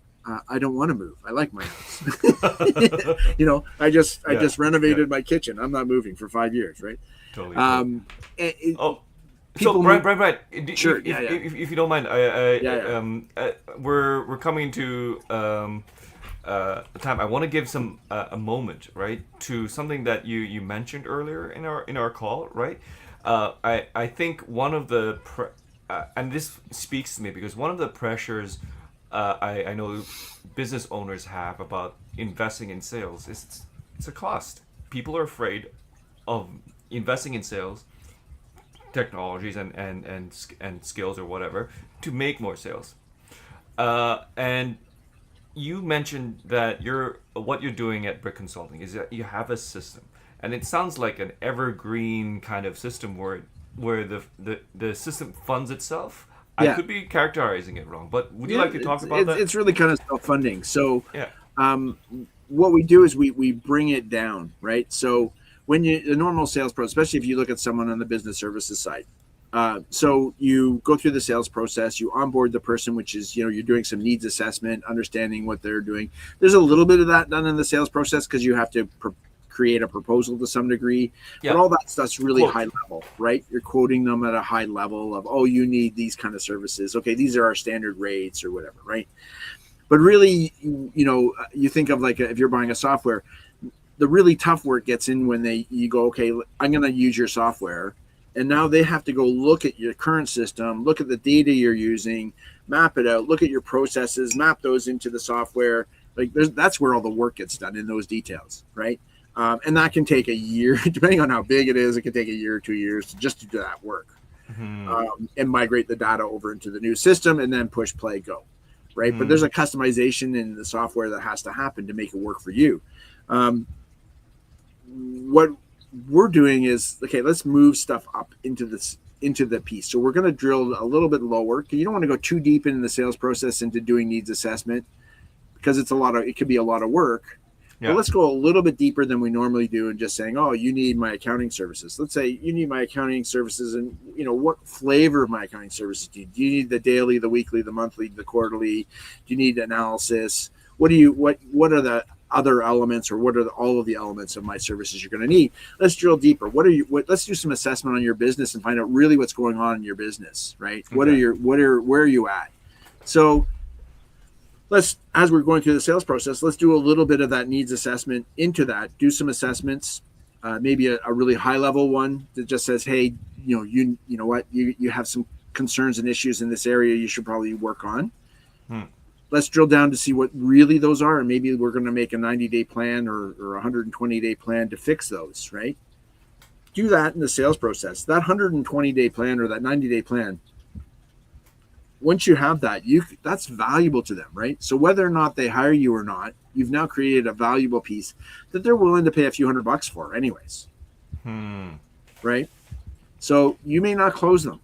I don't want to move. I like my house. I Yeah, just yeah. renovated my kitchen. I'm not moving for 5 years, right? Totally, totally. Um, it, Oh, so People move. Brian, Sure, yeah, yeah, if you don't mind, yeah, yeah. we're coming to a time. I want to give some a moment, right, to something that you mentioned earlier in our call, right? I think one of the and this speaks to me because one of the pressures I know business owners have about investing in sales is it's a cost. People are afraid of investing in sales technologies and skills or whatever to make more sales. And you mentioned that what you're doing at Brick Consulting is that you have a system, and it sounds like an evergreen kind of system where the system funds itself. I Yeah, could be characterizing it wrong, but would you yeah. like to talk about that? It's really kind of self-funding. So Yeah. um, what we do is we bring it down, right? So when you the normal sales pro, especially if you look at someone on the business services side, so you go through the sales process, you onboard the person, which is you're doing some needs assessment, understanding what they're doing. There's a little bit of that done in the sales process because you have to create a proposal to some degree, but Yeah. all that stuff's really high Quote. level, right? You're quoting them at a high level of, oh, you need these kind of services. Okay, these are our standard rates or whatever, right? But really, you think of like if you're buying a software, the really tough work gets in when you go, okay, I'm going to use your software, and now they have to go look at your current system, look at the data you're using, map it out, look at your processes, map those into the software. Like that's where all the work gets done in those details, right? And that can take a year, depending on how big it is. It can take a year or 2 years just to do that work, Hmm. and migrate the data over into the new system, and then push play go, right? But there's Hmm. a customization in the software that has to happen to make it work for you. Um, what we're doing is, okay, let's move stuff up into the piece. So we're going to drill a little bit lower because you don't want to go too deep into the sales process into doing needs assessment because it could be a lot of work. But Yeah. let's go a little bit deeper than we normally do and just saying, oh, you need my accounting services. Let's say you need my accounting services, and what flavor of my accounting services do you need? Do you need the daily, the weekly, the monthly, the quarterly? Do you need analysis? What are the other elements, or what are all of the elements of my services you're going to need? Let's drill deeper. Let's do some assessment on your business and find out really what's going on in your business, right? Okay. Where are you at? So as we're going through the sales process, let's do a little bit of that needs assessment into that. Do some assessments, maybe a really high level one that just says, hey, you know what, you have some concerns and issues in this area you should probably work on. Hmm. Let's drill down to see what really those are, and maybe we're going to make a 90-day plan or a 120-day plan to fix those, right? Do that in the sales process. That 120-day plan or that 90-day plan, once you have that, that's valuable to them, right? So whether or not they hire you or not, you've now created a valuable piece that they're willing to pay a few $100 for anyways, Hmm. right? So you may not close them,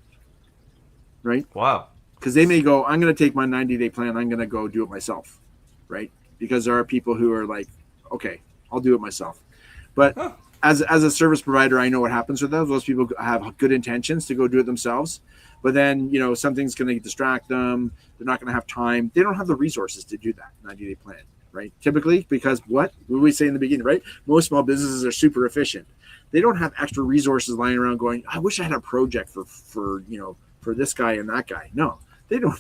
right? Wow. Because they may go, I'm going to take my 90-day plan, I'm going to go do it myself, right? Because there are people who are like, okay, I'll do it myself. But Huh. as a service provider, I know what happens with those. Those people have good intentions to go do it themselves. But then, something's going to distract them. They're not going to have time. They don't have the resources to do that 90-day plan, right? Typically, because what we say in the beginning, right? Most small businesses are super efficient. They don't have extra resources lying around going, I wish I had a project for this guy and that guy. No, they don't.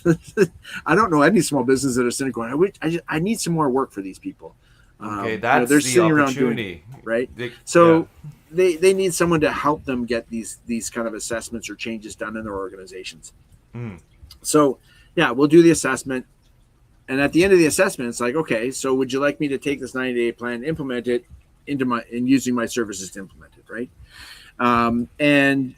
I don't know any small businesses that are sitting going, I need some more work for these people. Okay, that's they're the sitting around opportunity, doing it, right? They- So yeah. they need someone to help them get these kind of assessments or changes done in their organizations. Mm. So yeah, we'll do the assessment, and at the end of the assessment, it's like, okay, so would you like me to take this 90-day plan, implement it using my services to implement it, right? And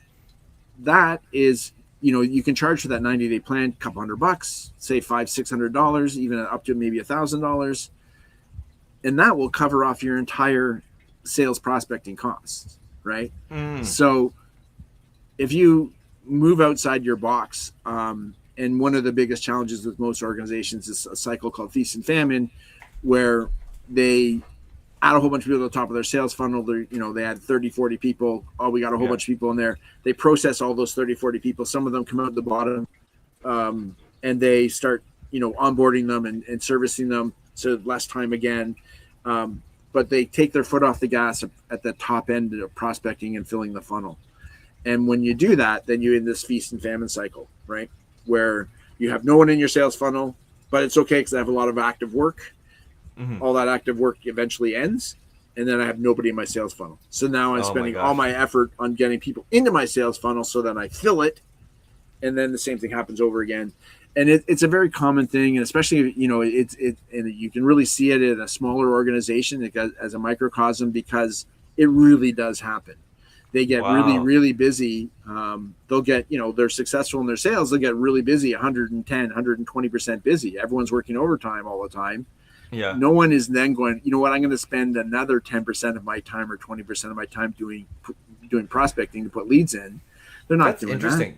that is, you can charge for that 90-day plan a couple $100, say $500-$600, even up to maybe $1,000, and that will cover off your entire sales prospecting costs, right? Mm. So if you move outside your box, and one of the biggest challenges with most organizations is a cycle called feast and famine, where they add a whole bunch of people at the top of their sales funnel. They had 30, 40 people. Oh, we got a whole bunch of people in there. They process all those 30, 40 people. Some of them come out the bottom, and they start, onboarding them and servicing them. So less time again. But they take their foot off the gas at the top end of prospecting and filling the funnel. And when you do that, then you're in this feast and famine cycle, right? Where you have no one in your sales funnel, but it's okay because I have a lot of active work. Mm-hmm. All that active work eventually ends, and then I have nobody in my sales funnel. So now I'm spending all my effort on getting people into my sales funnel so that I fill it, and then the same thing happens over again. And it's a very common thing, and especially and you can really see it in a smaller organization as a microcosm, because it really does happen. They get really, really busy. They'll get, they're successful in their sales. They'll get really busy, 110, 120% busy. Everyone's working overtime all the time. Yeah. No one is then going, you know what, I'm going to spend another 10% of my time or 20% of my time doing prospecting to put leads in. They're not doing that. That's interesting.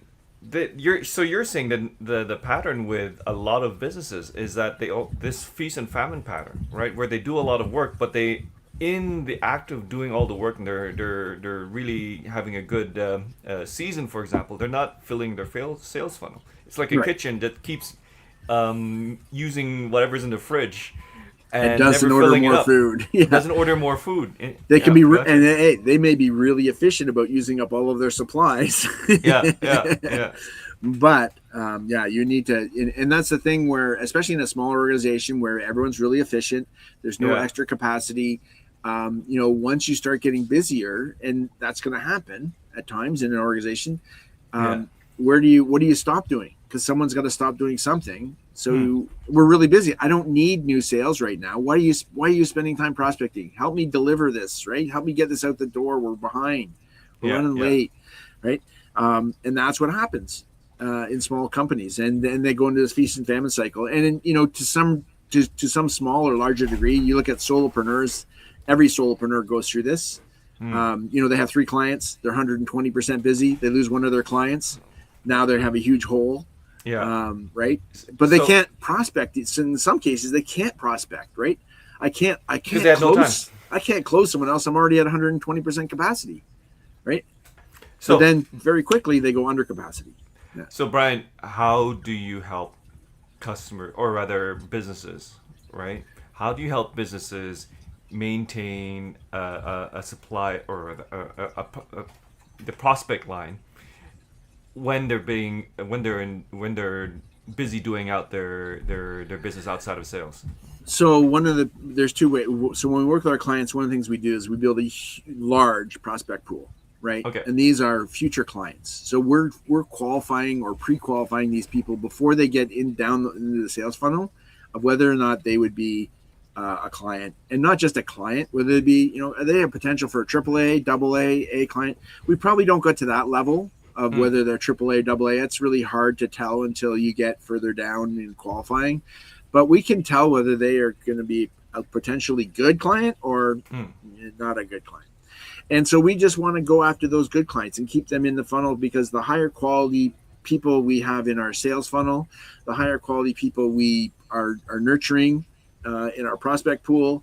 So you're saying that the pattern with a lot of businesses is that this feast and famine pattern, right? Where they do a lot of work, but they, in the act of doing all the work, and they're really having a good season, for example, they're not filling their sales funnel. It's like a kitchen that keeps using whatever's in the fridge. And doesn't order more food. Yeah. Doesn't order more food. They can be, and they may be really efficient about using up all of their supplies. Yeah. But you need to, and that's the thing where, especially in a smaller organization where everyone's really efficient, there's no extra capacity. Once you start getting busier, and that's going to happen at times in an organization, what do you stop doing? Because someone's got to stop doing something. So we're really busy. I don't need new sales right now. Why are you spending time prospecting? Help me deliver this, right? Help me get this out the door. We're behind. We're running late, right? And that's what happens in small companies. And then they go into this feast and famine cycle. And to some small or larger degree, you look at solopreneurs. Every solopreneur goes through this. They have 3 clients. They're 120% busy. They lose one of their clients. Now they have a huge hole. Yeah. Right. But they can't prospect. In some cases, they can't prospect. Right. I can't close. No time. I can't close someone else. I'm already at 120% capacity. Right. So then very quickly they go under capacity. Yeah. So Brian, how do you help businesses? Right. How do you help businesses maintain a supply or the prospect line when they're busy doing out their business outside of sales? So there's 2 ways. So when we work with our clients, one of the things we do is we build a large prospect pool, right? Okay. And these are future clients. So we're qualifying or pre-qualifying these people before they get down into the sales funnel of whether or not they would be a client, and not just a client, whether they be, they have potential for a AAA, AA, A client. We probably don't get to that level of whether they're AAA, AA. It's really hard to tell until you get further down in qualifying, but we can tell whether they are going to be a potentially good client or not a good client. And so we just want to go after those good clients and keep them in the funnel, because the higher quality people we have in our sales funnel, the higher quality people we are nurturing in our prospect pool,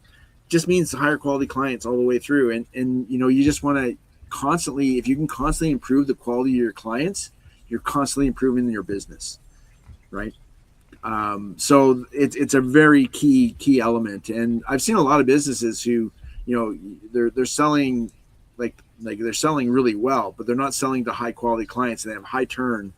just means the higher quality clients all the way through. And you just want to constantly, if you can constantly improve the quality of your clients, you're constantly improving your business, right? So it's a very key element. And I've seen a lot of businesses who, they're selling like they're selling really well, but they're not selling to high quality clients. They have high turn,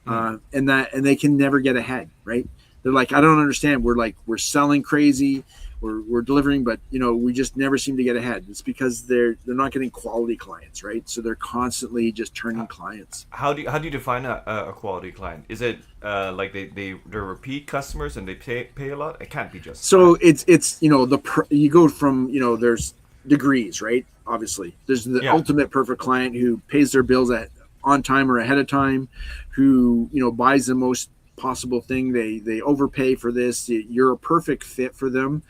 and they can never get ahead, right? They're like, I don't understand. We're selling crazy. We're delivering, but we just never seem to get ahead. It's because they're not getting quality clients, right? So they're constantly just turning clients. How do you define a quality client? Is it like they're repeat customers and they pay a lot? It can't be just. So it's you go from there's degrees, right? Obviously, there's the ultimate perfect client who pays their bills on time or ahead of time, who buys the most possible thing. They overpay for this. You're a perfect fit for them.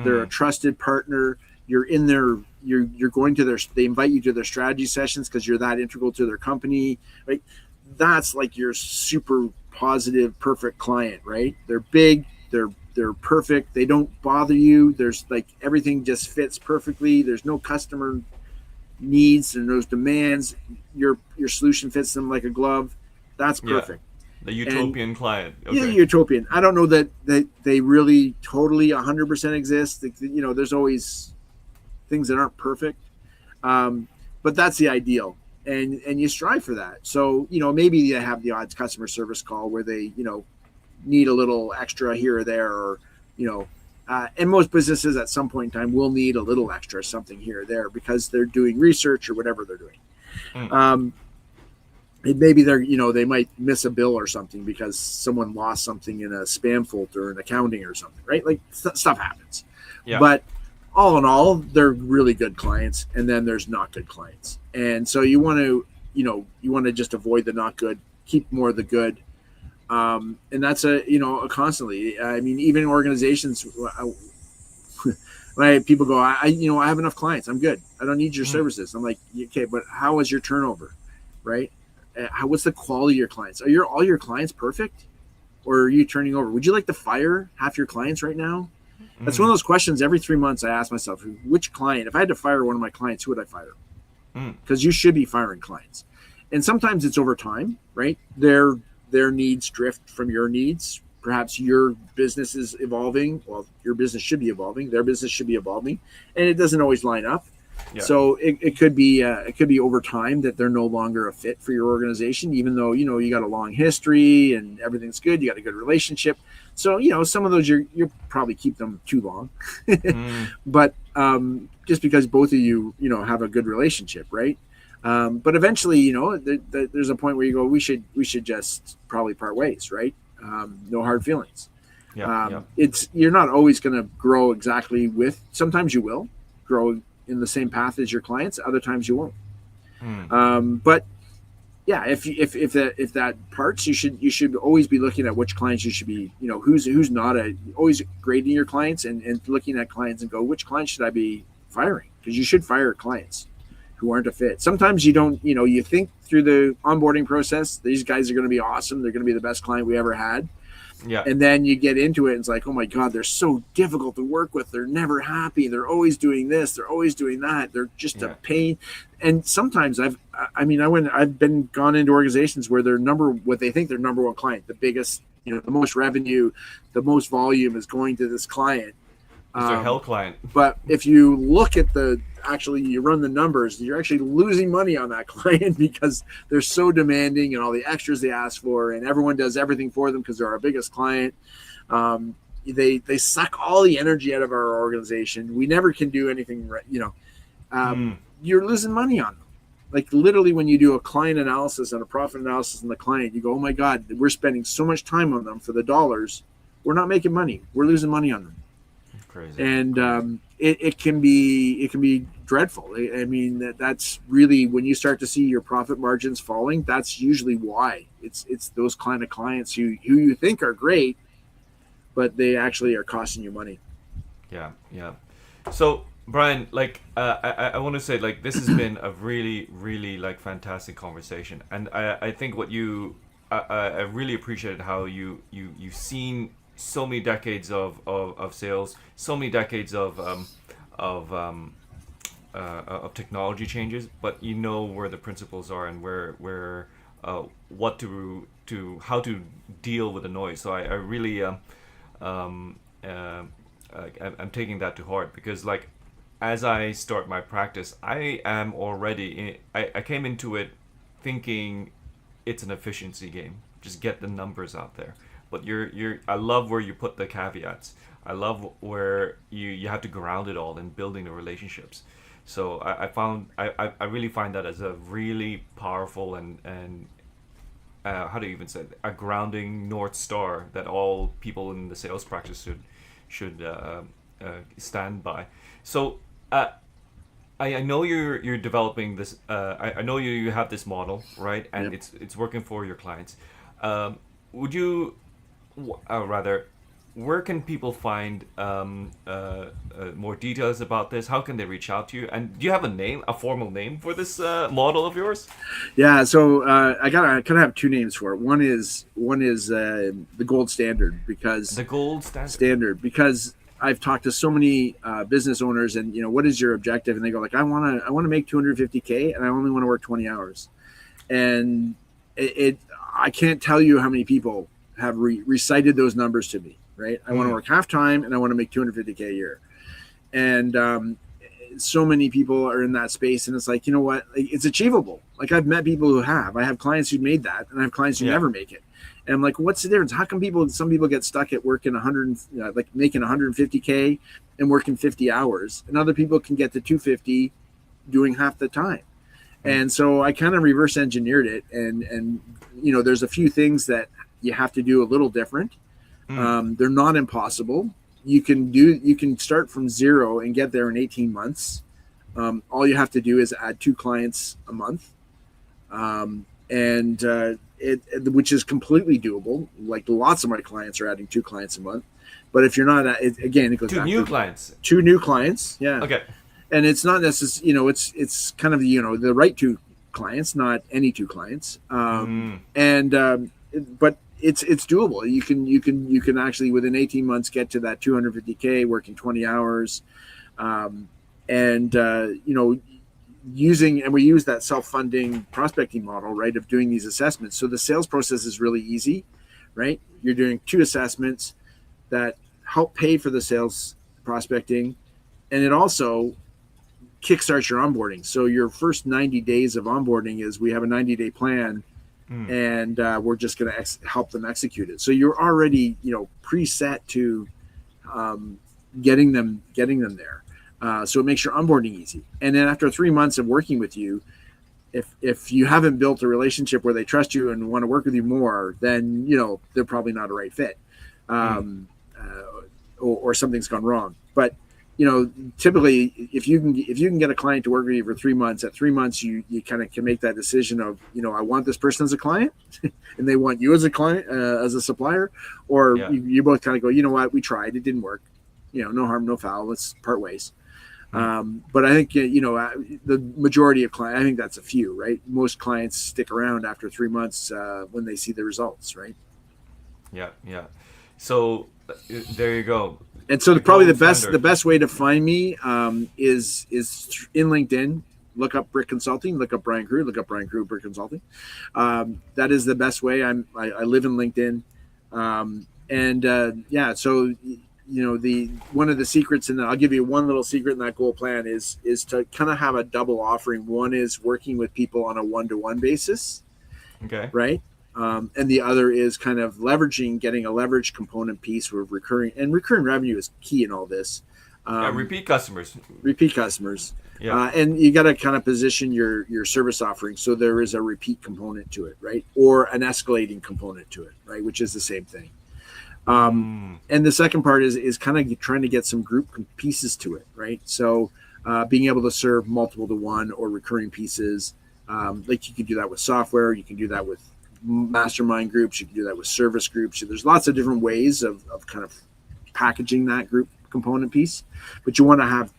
They're a trusted partner. You're in their, you're going to they invite you to their strategy sessions because you're that integral to their company, right? That's like your super positive, perfect client, right? They're big, they're they're perfect. They don't bother you. There's like everything just fits perfectly. There's no customer needs and those demands. Your solution fits them like a glove. That's Yeah. perfect. The And utopian client. yeah, Okay. utopian. I don't know that they really totally 100% exist. There's always things that aren't perfect, but that's the ideal, and you strive for that. So maybe you have the odds customer service call where they need a little extra here or there, or and most businesses at some point in time will need a little extra something here or there because they're doing research or whatever they're doing. Mm. Maybe they might miss a bill or something because someone lost something in a spam folder in accounting or something, right? Like stuff happens. Yeah. But all in all, they're really good clients, and then there's not good clients. And so you want to just avoid the not good, keep more of the good. And that's a constantly. I mean, even organizations, when people go, I have enough clients, I'm good, I don't need your services. I'm like, okay, but how is your turnover, right? What's the quality of your clients? Are all your clients perfect, or are you turning over? Would you like to fire half your clients right now? That's one of those questions every 3 months I ask myself. Which client, if I had to fire one of my clients, who would I fire? Because you should be firing clients. And sometimes it's over time, right? Their needs drift from your needs. Perhaps your business is evolving. Well, your business should be evolving. Their business should be evolving. And it doesn't always line up. Yeah. So it could be over time that they're no longer a fit for your organization, even though you got a long history and everything's good, you got a good relationship. So some of those you'll probably keep them too long, but just because both of you have a good relationship, right? But eventually there's a point where you go, we should just probably part ways, right? No hard feelings. Yeah. You're not always going to grow exactly with. Sometimes you will grow in the same path as your clients. Other times you won't. But yeah, if that parts, you should always be looking at which clients you should be, who's not always grading your clients and looking at clients and go, which clients should I be firing? Because you should fire clients who aren't a fit. Sometimes you don't, you think through the onboarding process, these guys are going to be awesome. They're going to be the best client we ever had. Yeah. And then you get into it and it's like, oh my God, they're so difficult to work with. They're never happy. They're always doing this. They're always doing that. They're just a pain. And sometimes I've gone into organizations where what they think their number one client, the biggest, the most revenue, the most volume is going to this client. It's their hell client. But if you look at you run the numbers, you're actually losing money on that client because they're so demanding and all the extras they ask for, and everyone does everything for them because they're our biggest client. They suck all the energy out of our organization. We never can do anything right. You're losing money on them. Like literally when you do a client analysis and a profit analysis on the client, you go, oh my God, we're spending so much time on them for the dollars. We're not making money. We're losing money on them. Crazy. And it can be dreadful. I mean, that's really when you start to see your profit margins falling. That's usually why. It's those kind of clients who you think are great, but they actually are costing you money. Yeah. So Brian, I want to say this has been a really, really fantastic conversation, and I think what I really appreciated how you've seen so many decades of sales, so many decades of technology changes, but where the principles are and where how to deal with the noise. So I really I'm taking that to heart because as I start my practice, I am already I came into it thinking it's an efficiency game. Just get the numbers out there. But I love where you put the caveats. I love where you have to ground it all in building the relationships. So I really find that as a really powerful and how do you even say it? A grounding North Star that all people in the sales practice should stand by. So I know you're developing this. I know you have this model, right? And Yep. it's working for your clients. Would you? where can people find more details about this? How can they reach out to you? And do you have a formal name for this model of yours? Yeah, so I kind of have two names for it. One is the gold standard The gold standard. because I've talked to so many business owners, and what is your objective? And they go like, I want to make 250K, and I only want to work 20 hours. And I can't tell you how many people have recited those numbers to me. Right? I want to work half time, and I want to make 250K a year. And so many people are in that space, and it's like, you know what? Like, it's achievable. Like, I've met people who have. I have clients who made that, and I have clients who never make it. And I'm like, what's the difference? How come some people get stuck at working like making 150K and working 50 hours, and other people can get to 250 doing half the time? And so I kind of reverse engineered it, and there's a few things that you have to do a little different. They're not impossible. You can start from zero and get there in 18 months. All you have to do is add 2 clients a month. Which is completely doable. Like, lots of my clients are adding 2 clients a month. But if you're not, it goes back to clients. 2 new clients. Yeah. Okay. And it's not necessarily, it's kind of, the right 2 clients, not any 2 clients. But it's doable. You can actually within 18 months get to that 250K working 20 hours. We use that self-funding prospecting model, right, of doing these assessments. So the sales process is really easy, right? You're doing 2 assessments that help pay for the sales prospecting, and it also kickstarts your onboarding. So your first 90 days of onboarding is, we have a 90-day plan, and we're just going to help them execute it. So you're already, preset to getting them there. So it makes your onboarding easy. And then after 3 months of working with you, if you haven't built a relationship where they trust you and want to work with you more, then they're probably not a right fit, or something's gone wrong. But typically, if you can get a client to work with you for 3 months, at 3 months you kind of can make that decision of, I want this person as a client, and they want you as a client, as a supplier, or you both kind of go, you know what, we tried, it didn't work, no harm, no foul, let's part ways. But I think, the majority of clients, I think that's a few, right? Most clients stick around after 3 months when they see the results, right? Yeah. So there you go. And so probably the best way to find me is in LinkedIn. Look up BricConsulting, look up Brian Crew, look up Brian Crew BricConsulting. That is the best way. I live in LinkedIn. So one of the secrets, and I'll give you one little secret in that goal plan is to kind of have a double offering. One is working with people on a one-to-one basis. Okay. Right. And the other is kind of getting a leverage component piece with recurring revenue is key in all this. Repeat customers. Yeah. And you got to kind of position your service offering so there is a repeat component to it, right? Or an escalating component to it, right? Which is the same thing. And the second part is kind of trying to get some group pieces to it, right? So being able to serve multiple to one or recurring pieces, like you can do that with software, you can do that with mastermind groups, you can do that with service groups. There's lots of different ways of kind of packaging that group component piece, but you want to have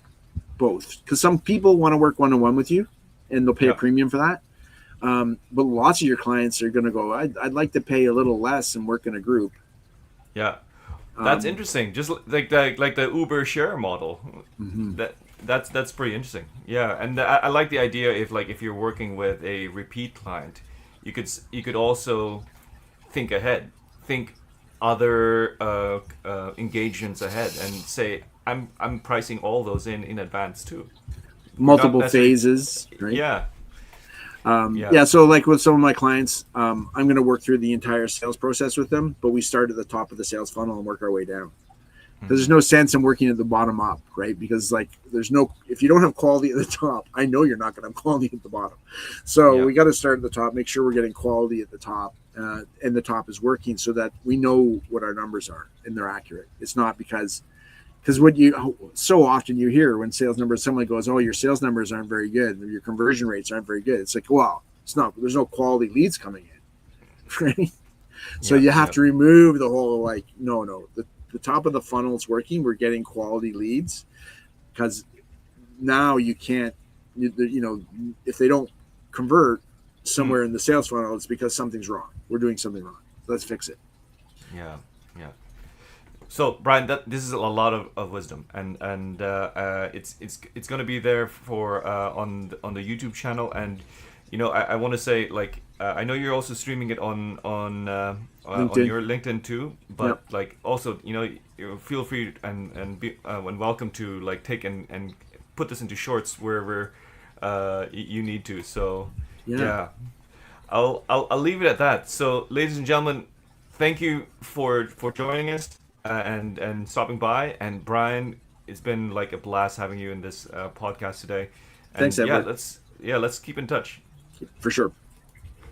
both, because some people want to work one-on-one with you and they'll pay a premium for that. But lots of your clients are going to go, I'd like to pay a little less and work in a group. Yeah, that's interesting. Just like the Uber share model. That's pretty interesting. Yeah, and I like the idea if you're working with a repeat client, you could also think ahead, think other engagements ahead, and say I'm pricing all those in advance too. Multiple phases, right? Yeah. So like with some of my clients, I'm going to work through the entire sales process with them, but we start at the top of the sales funnel and work our way down. There's no sense in working at the bottom up, right? Because if you don't have quality at the top, I know you're not going to have quality at the bottom. So we got to start at the top, make sure we're getting quality at the top, and the top is working so that we know what our numbers are and they're accurate. It's not because what so often you hear when sales numbers, someone goes, oh, your sales numbers aren't very good, or your conversion rates aren't very good. It's like, well, it's not, there's no quality leads coming in, right? So you have to remove the whole, no, the top of the funnel is working. We're getting quality leads, because now you can't, if they don't convert somewhere in the sales funnel, it's because something's wrong. We're doing something wrong. Let's fix it. Yeah, yeah. So Brian, this is a lot of wisdom, and it's going to be there for on the YouTube channel, and I want to say, like, I know you're also streaming it on your LinkedIn too, but Yep. like also you feel free and be and welcome to like take and put this into shorts wherever you need to. So yeah. I'll leave it at that. So ladies and gentlemen, thank you for joining us and stopping by. And Brian, it's been like a blast having you in this podcast today. And Thanks, Edward. let's keep in touch. For sure.